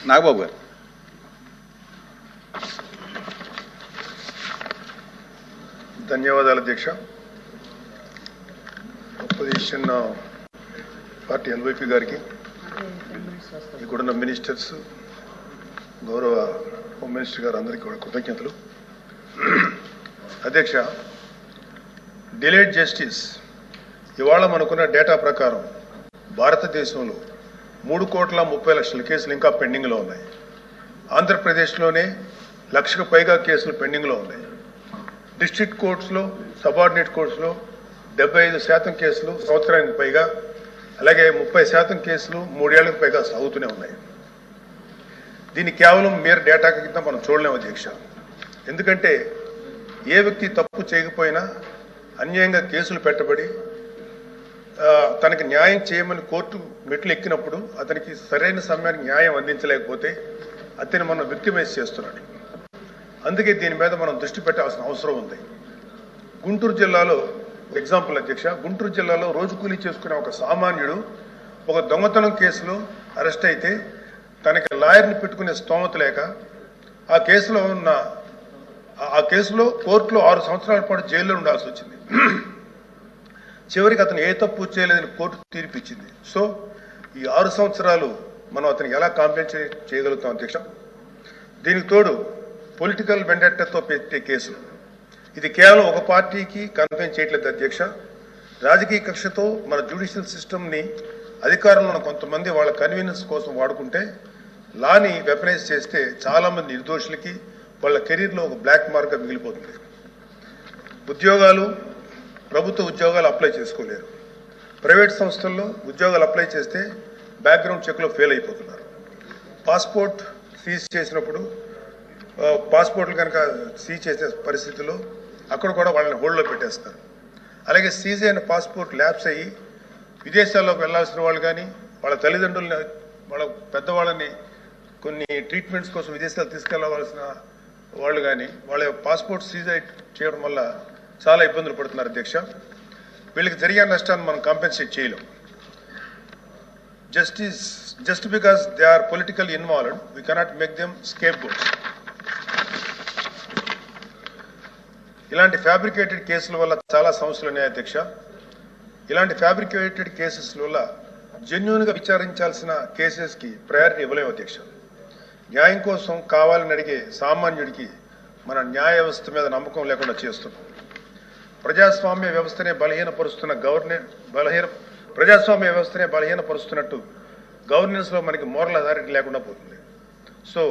నాగబాబు గారు. ధన్యవాదాలు అధ్యక్ష. అపోజిషన్ పార్టీ ఎల్వైపీ గారికి, ఇక్కడున్న మినిస్టర్స్, గౌరవ హోమ్ మినిస్టర్ గారు అందరికీ కూడా కృతజ్ఞతలు. అధ్యక్ష, డిలేడ్ జస్టిస్ ఇవాళ మనకున్న డేటా ప్రకారం భారతదేశంలో 3,30,00,000 కేసులు ఇంకా పెండింగ్లో ఉన్నాయి. ఆంధ్రప్రదేశ్లోనే 1,00,000కు పైగా కేసులు పెండింగ్లో ఉన్నాయి. డిస్ట్రిక్ట్ కోర్ట్స్లో, సబార్డినేట్ కోర్ట్స్లో 75% కేసులు సంవత్సరానికి పైగా, అలాగే 30% కేసులు 3 ఏళ్లకు పైగా సాగుతూనే ఉన్నాయి. దీన్ని కేవలం mere డేటా కింద మనం చూడలేము అధ్యక్ష. ఎందుకంటే ఏ వ్యక్తి తప్పు చేయకపోయినా అన్యాయంగా కేసులు పెట్టబడి తనకి న్యాయం చేయమని కోర్టు మెట్లు ఎక్కినప్పుడు అతనికి సరైన సమయానికి న్యాయం అందించలేకపోతే అతన్ని మనం విక్టిమైజ్ చేస్తున్నాడు. అందుకే దీని మీద మనం దృష్టి పెట్టాల్సిన అవసరం ఉంది. గుంటూరు జిల్లాలో ఎగ్జాంపుల్ అధ్యక్ష, గుంటూరు జిల్లాలో రోజు కూలీ చేసుకునే ఒక సామాన్యుడు ఒక దొంగతనం కేసులో అరెస్ట్ అయితే తనకి లాయర్ని పెట్టుకునే స్తోమత లేక ఆ కేసులో కోర్టులో 6 సంవత్సరాల పాటు జైల్లో ఉండాల్సి వచ్చింది. చివరికి అతను ఏ తప్పు చేయలేదని కోర్టు తీర్పు ఇచ్చింది. సో ఈ 6 సంవత్సరాలు మనం అతనికి ఎలా కాంపెన్సేట్ చేయగలుగుతాం అధ్యక్ష? దీనికి తోడు పొలిటికల్ వెండెట్టాతో పెట్టే కేసులు, ఇది కేవలం ఒక పార్టీకి కన్ఫైన్ చేయట్లేదు అధ్యక్ష. రాజకీయ కక్షతో మన జ్యుడిషియల్ సిస్టమ్ని అధికారంలో కొంతమంది వాళ్ళ కన్వీనియన్స్ కోసం వాడుకుంటే లాని వెపనైజ్ చేస్తే చాలామంది నిర్దోషులకి వాళ్ళ కెరీర్లో ఒక బ్లాక్ మార్క్గా మిగిలిపోతుంది. ప్రభుత్వ ఉద్యోగాలు అప్లై చేసుకోలేరు. ప్రైవేట్ సంస్థల్లో ఉద్యోగాలు అప్లై చేస్తే బ్యాక్గ్రౌండ్ చెక్లో ఫెయిల్ అయిపోతున్నారు. పాస్పోర్ట్ సీజ్ చేసినప్పుడు పాస్పోర్ట్లు కనుక సీజ్ చేసే పరిస్థితుల్లో అక్కడ కూడా వాళ్ళని హోల్డ్లో పెట్టేస్తారు. అలాగే సీజ్ అయిన పాస్పోర్ట్ ల్యాప్స్ అయ్యి విదేశాల్లోకి వెళ్లాల్సిన వాళ్ళు కానీ, వాళ్ళ తల్లిదండ్రులని, వాళ్ళ పెద్దవాళ్ళని కొన్ని ట్రీట్మెంట్స్ కోసం విదేశాలు తీసుకెళ్లవలసిన వాళ్ళు కానీ వాళ్ళ పాస్పోర్ట్ సీజ్ చేయడం వల్ల చాలా ఇబ్బందులు పడుతున్నారు అధ్యక్ష. వీళ్ళకి జరిగే నష్టాన్ని మనం కాంపెన్సేట్ చేయలేం. Just because they are political involved we cannot make them scapegoats. ఇలాంటి ఫ్యాబ్రికేటెడ్ కేసుల వల్ల చాలా సమస్యలు ఉన్నాయి అధ్యక్ష. ఇలాంటి ఫ్యాబ్రికేటెడ్ కేసెస్ వల్ల జెన్యూన్గా విచారించాల్సిన కేసెస్కి ప్రయారిటీ ఇవ్వలేము అధ్యక్ష. న్యాయం కోసం కావాలని అడిగే సామాన్యుడికి మన న్యాయ వ్యవస్థ మీద నమ్మకం లేకుండా చేస్తున్నాం. ప్రజాస్వామ్య వ్యవస్థనే బలహీనపరుస్తున్నట్టు గవర్నెన్స్లో మనకి మోరల్ అథారిటీ లేకుండా పోతుంది. సో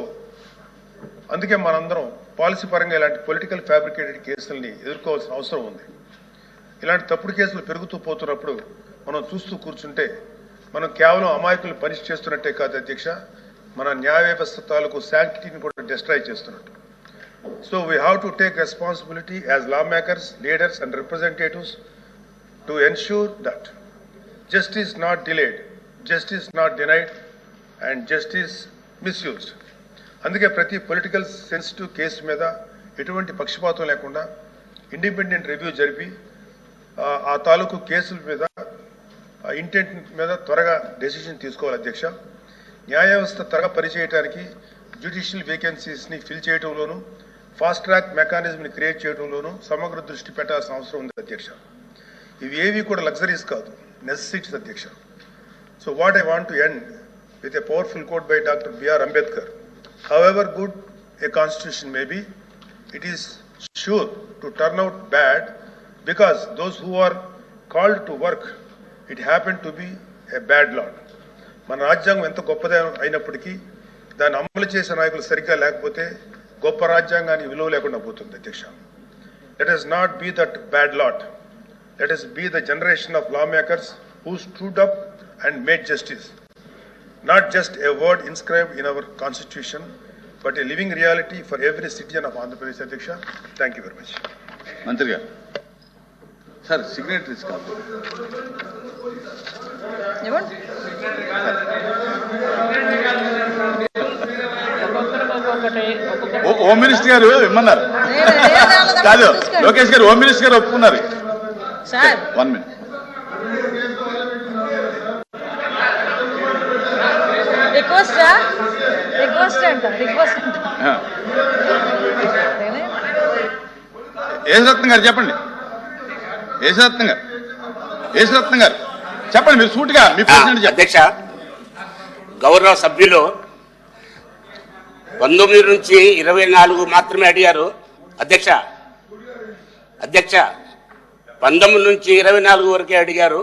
అందుకే మనందరం పాలసీ పరంగా ఇలాంటి పొలిటికల్ ఫ్యాబ్రికేటెడ్ కేసుల్ని ఎదుర్కోవాల్సిన అవసరం ఉంది. ఇలాంటి తప్పుడు కేసులు పెరుగుతూ పోతున్నప్పుడు మనం చూస్తూ కూర్చుంటే మనం కేవలం అమాయకులు పనిష్ చేస్తున్నట్టే కాదు అధ్యక్ష, మన న్యాయ వ్యవస్థ తాలూకు శాంక్టిటీని కూడా డిస్ట్రాయ్ చేస్తున్నట్టు. So we have to take responsibility as lawmakers, leaders and representatives to ensure that justice not delayed, justice not denied and justice misused. అందుకే ప్రతి పొలిటికల్ సెన్సిటివ్ కేసు మీద ఎటువంటి పక్షపాతం లేకుండా ఇండిపెండెంట్ రివ్యూ జరిపి ఆ తాలూకు కేసుల మీద ఇంటెంట్ మీద త్వరగా డెసిషన్ తీసుకోవాలి అధ్యక్ష. న్యాయ వ్యవస్థ త్వరగా పనిచేయడానికి జ్యుడిషియల్ వేకెన్సీస్ని ఫిల్ చేయడంలోనూ ఫాస్ట్ ట్రాక్ మెకానిజంని క్రియేట్ చేయడంలోనూ సమగ్ర దృష్టి పెట్టాల్సిన అవసరం ఉంది అధ్యక్ష. ఇవి ఏవి కూడా లగ్జరీస్ కాదు, నెసెసిటీస్ అధ్యక్ష. So what I want to end with a powerful coat by doctor B.R. Ambedkar. However good a constitution may be, it is sure to turn out bad because those who are called to work it happened to be a bad law. మన రాజ్యాంగం ఎంత గొప్పదే అయినప్పటికీ దాన్ని అమలు చేసే నాయకులు సరిగ్గా లేకపోతే గొప్ప రాజ్యాంగానికి విలువ లేకుండా పోతుంది అధ్యక్ష. Let us not be that bad lot. Let us be the generation of lawmakers who stood up and made justice. Not just a word inscribed in our constitution, but a living reality for every citizen of Andhra Pradesh అధ్యక్ష. Thank you very much. మంత్రి గారు sir, signatories కాదు. Home minister గారు ఇమ్మన్నారు కాదు, లోకేష్ గారు home minister గారు ఒప్పుకున్నారు. 1 minute. Request Yesaratnam గారు చెప్పండి. యేసరత్నం గారు చెప్పండి. మీరు సూటిగా మీ ప్రెసిడెంట్. అధ్యక్ష, గౌరవ సభ్యులు 19 నుంచి 24 మాత్రమే అడిగారు. అధ్యక్ష 19 నుంచి 24 వరకే అడిగారు.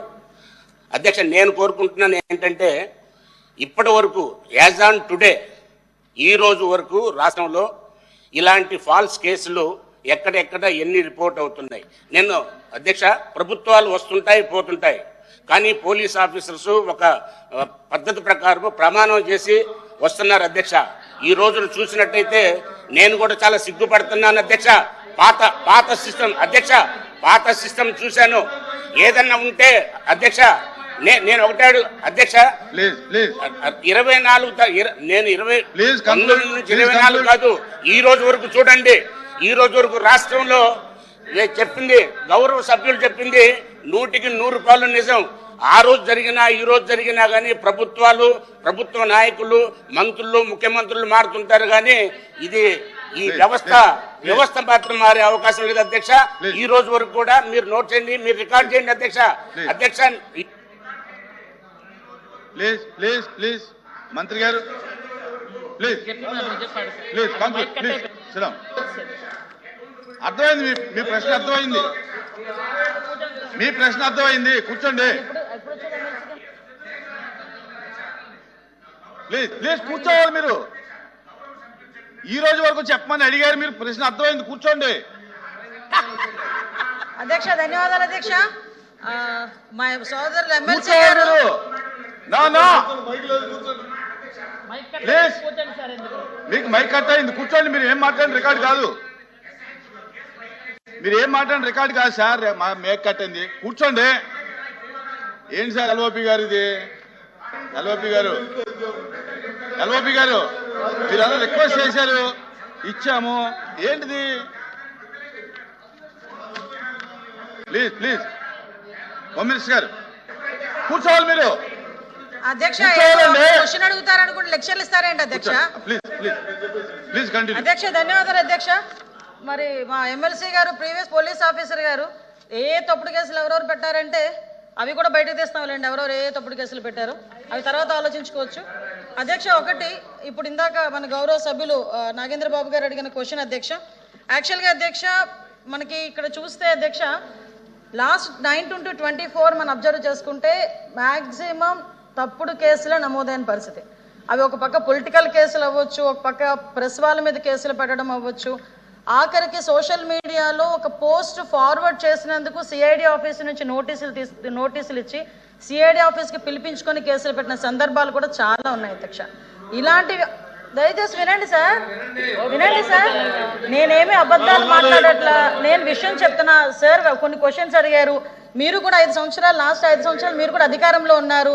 అధ్యక్ష, నేను కోరుకుంటున్నాను ఏంటంటే ఇప్పటి వరకు యాజ్ ఆన్ టుడే ఈ రోజు వరకు రాష్ట్రంలో ఇలాంటి ఫాల్స్ కేసులు ఎక్కడెక్కడ ఎన్ని రిపోర్ట్ అవుతున్నాయి. నేను అధ్యక్ష, ప్రభుత్వాలు వస్తుంటాయి పోతుంటాయి, కానీ పోలీస్ ఆఫీసర్స్ ఒక పద్ధతి ప్రకారం ప్రమాణం చేసి వస్తున్నారు. అధ్యక్ష, ఈ రోజును చూసినట్టయితే నేను కూడా చాలా సిగ్గుపడుతున్నాను అధ్యక్ష. పాత సిస్టమ్ అధ్యక్ష, పాత సిస్టమ్ చూశాను. ఏదన్నా ఉంటే అధ్యక్ష నేను ఒకటే అధ్యక్ష, 24 నేను 19 నుంచి 24 కాదు, ఈ రోజు వరకు చూడండి. ఈ రోజు వరకు రాష్ట్రంలో చెప్పింది గౌరవ సభ్యులు చెప్పింది 100కి 100 నిజం. ఆ రోజు జరిగినా ఈ రోజు జరిగినా కానీ ప్రభుత్వ నాయకులు, మంత్రులు, ముఖ్యమంత్రులు మారుతుంటారు, కానీ ఈ వ్యవస్థ మాత్రం మారే అవకాశం లేదు అధ్యక్ష. ఈ రోజు వరకు కూడా మీరు నోట్ చేయండి, మీరు రికార్డ్ చేయండి అధ్యక్ష. ప్లీజ్ మంత్రి గారు ప్లీజ్ అర్థమైంది. మీ ప్రశ్న అర్థమైంది. కూర్చోండి ప్లీజ్ కూర్చోవాలి. మీరు ఈ రోజు వరకు చెప్పమని అడిగారు, మీరు ప్రశ్న అర్థమైంది. కూర్చోండి. అధ్యక్ష ధన్యవాదాలు. అధ్యక్ష, మా సోదరులు ఎమ్మెల్సీ మీకు మైక్ కట్ అయింది. కూర్చోండి. మీరు ఏం మాట్లాడిన రికార్డు కాదు. సార్. మైక్ కట్ అయింది. కూర్చోండి. ఏంటి సార్ ఎల్ఓపి గారు, ఇది ఎల్ఓపి గారు మీరు అలా రిక్వెస్ట్ చేశారు, ఇచ్చాము. ఏంటిది? ప్లీజ్ హోమ్ మినిస్టర్ గారు కూర్చోవాలి. మీరు అధ్యక్ష క్వశ్చన్ అడుగుతారు అనుకుంటే లెక్చర్లు ఇస్తారేంటి అధ్యక్ష? Please continue. అధ్యక్ష ధన్యవాదాలు. అధ్యక్ష, మరి మా ఎమ్మెల్సీ గారు ప్రీవియస్ పోలీస్ ఆఫీసర్ గారు ఏ తప్పుడు కేసులు ఎవరెవరు పెట్టారంటే అవి కూడా బయటకు తీస్తాంలేండి. ఎవరెవరు ఏ తప్పుడు కేసులు పెట్టారు అవి తర్వాత ఆలోచించుకోవచ్చు. అధ్యక్ష, ఒకటి ఇప్పుడు ఇందాక మన గౌరవ సభ్యులు నాగేంద్ర బాబు గారు అడిగిన క్వశ్చన్ అధ్యక్ష. యాక్చువల్గా అధ్యక్ష మనకి ఇక్కడ చూస్తే అధ్యక్ష లాస్ట్ 9-24 మనం అబ్జర్వ్ చేసుకుంటే మ్యాక్సిమం తప్పుడు కేసులు నమోదైన పరిస్థితి. అవి ఒక పక్క పొలిటికల్ కేసులు అవ్వచ్చు, ఒక పక్క ప్రెస్ వాళ్ళ మీద కేసులు పెట్టడం అవ్వచ్చు, ఆఖరికి సోషల్ మీడియాలో ఒక పోస్ట్ ఫార్వర్డ్ చేసినందుకు సిఐడి ఆఫీస్ నుంచి నోటీసులు ఇచ్చి సిఐడి ఆఫీస్కి పిలిపించుకొని కేసులు పెట్టిన సందర్భాలు కూడా చాలా ఉన్నాయి అధ్యక్ష. ఇలాంటివి దయచేసి వినండి సార్. నేనేమి అబద్ధాలు మాట్లాడట్లా, నేను విషయం చెప్తున్నా సార్. కొన్ని క్వశ్చన్స్ అడిగారు. మీరు కూడా 5 సంవత్సరాలు, లాస్ట్ 5 సంవత్సరాలు మీరు కూడా అధికారంలో ఉన్నారు.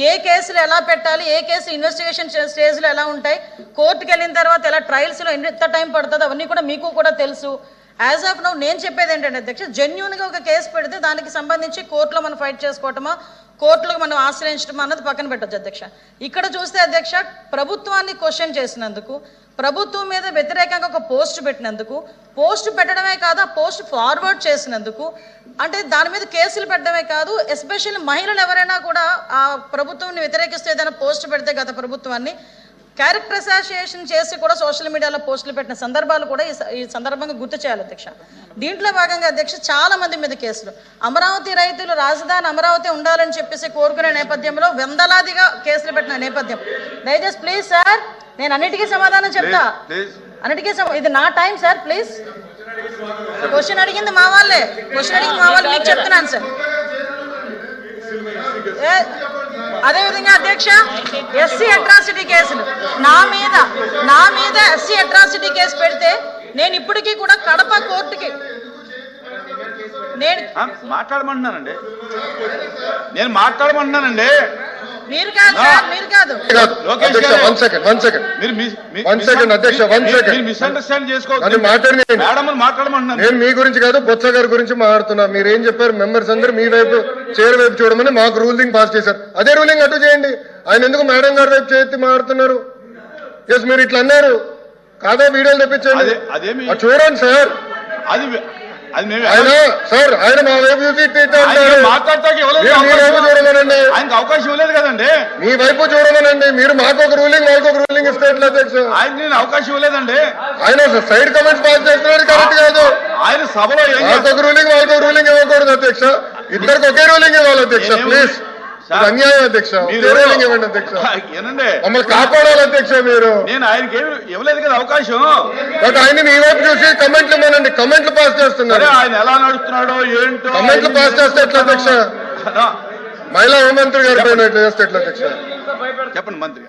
ఏ కేసులు ఎలా పెట్టాలి, ఏ కేసు ఇన్వెస్టిగేషన్ స్టేజ్లో ఎలా ఉంటాయి, కోర్టుకు వెళ్ళిన తర్వాత ఎలా ట్రయల్స్లో ఎంత టైం పడుతుంది, అవన్నీ కూడా మీకు కూడా తెలుసు. యాజ్ ఆఫ్ నౌ నేను చెప్పేది ఏంటంటే అధ్యక్ష, జెన్యూన్గా ఒక కేసు పెడితే దానికి సంబంధించి కోర్టులో మనం ఫైట్ చేసుకోవటమా, కోర్టులకు మనం ఆశ్రయించడం అన్నది పక్కన పెట్టచ్చు అధ్యక్ష. ఇక్కడ చూస్తే అధ్యక్ష ప్రభుత్వాన్ని క్వశ్చన్ చేసినందుకు, ప్రభుత్వం మీద వ్యతిరేకంగా ఒక పోస్ట్ పెట్టినందుకు, పోస్ట్ పెట్టడమే కాదు ఆ పోస్ట్ ఫార్వర్డ్ చేసినందుకు, అంటే దాని మీద కేసులు పెట్టడమే కాదు, ఎస్పెషల్లీ మహిళలు ఎవరైనా కూడా ఆ ప్రభుత్వాన్ని వ్యతిరేకిస్తూ ఏదైనా పోస్ట్ పెడితే గత ప్రభుత్వాన్ని క్యారెక్టర్ అసోసియేషన్ చేసి కూడా సోషల్ మీడియాలో పోస్టులు పెట్టిన సందర్భాలు కూడా ఈ సందర్భంగా గుర్తు చేయాలి అధ్యక్ష. దీంట్లో భాగంగా అధ్యక్ష చాలా మంది మీద కేసులు, అమరావతి రైతులు రాజధాని అమరావతి ఉండాలని చెప్పేసి కోరుకునే నేపథ్యంలో వందలాదిగా కేసులు పెట్టిన నేపథ్యం. దయచేసి ప్లీజ్ సార్, నేను అన్నిటికీ సమాధానం చెప్తా, ఇది నా టైం సార్. ప్లీజ్ క్వశ్చన్ అడిగింది మా వాళ్ళే, మీకు చెప్తున్నాను సార్. అదేవిధంగా అధ్యక్ష ఎస్సీ అట్రాసిటీ కేసులు నా మీద ఎస్సీ అట్రాసిటీ కేసు పెడితే నేను ఇప్పటికీ కూడా కడప కోర్టుకి నేను మాట్లాడమంటున్నానండి. మీరు కాదు సార్, మీరు కాదు. నేను మీ గురించి కాదు, బొత్స గారి గురించి మాట్లాడుతున్నా. మీరేం చెప్పారు, మెంబర్స్ అందరూ మీ వైపు చైర్ వైపు చూడమని మాకు రూలింగ్ పాస్ చేశారు. అదే రూలింగ్ అటు చేయండి. ఆయన ఎందుకు మేడం గారి వైపు చేతి మాట్లాడుతున్నారు? ఎస్ మీరు ఇట్లా అన్నారు కాదా వీడియోలు తెప్పించండి అదేమి అది చూడండి సార్ అది అది మేము ఆయన సార్ ఆయన మా వైపు చూసి ఇట్లా అంటారు. మాట్లాడటానికి మీ వైపు చూడమనండి ఆయనకు అవకాశం ఇవ్వలేదు కదండి. మీ వైపు చూడమనండి మీరు మాకు ఒక రూలింగ్ వాళ్ళకి ఒక రూలింగ్ ఇస్తే ఎట్లా అధ్యక్ష ఆయన నేను అవకాశం ఇవ్వలేదండి. ఆయన సైడ్ కమెంట్స్ పాస్ చేస్తున్నారు కరెక్ట్ కాదు. ఆయన సభలో ఏం మాకు ఒక రూలింగ్ వాళ్ళకి ఒక రూలింగ్ ఇవ్వకూడదు అధ్యక్ష. ఇద్దరికి ఒకే రూలింగ్ ఇవ్వాలి అధ్యక్ష ప్లీజ్. ఇది అన్యాయం అధ్యక్ష. ఒకే రూలింగ్ ఇవ్వండి అధ్యక్ష. ఏనండి మమ్మల్ని కాపాడాలి అధ్యక్ష మీరు. నేను ఆయనకి ఏమి ఇవ్వలేదు కదా అవకాశం. బట్ ఆయన మీ వైపు చూసి కమెంట్లు ఇవ్వనండి. కమెంట్లు పాస్ చేస్తున్నారు. ఆయన ఎలా నడుస్తున్నాడో ఏంటో కమెంట్లు పాస్ చేస్తే ఎట్లా అధ్యక్ష? మహిళా హోంమంత్రి గారి పైన ఎట్లా చేస్తే ఎట్లా అధ్యక్ష? చెప్పండి మంత్రి.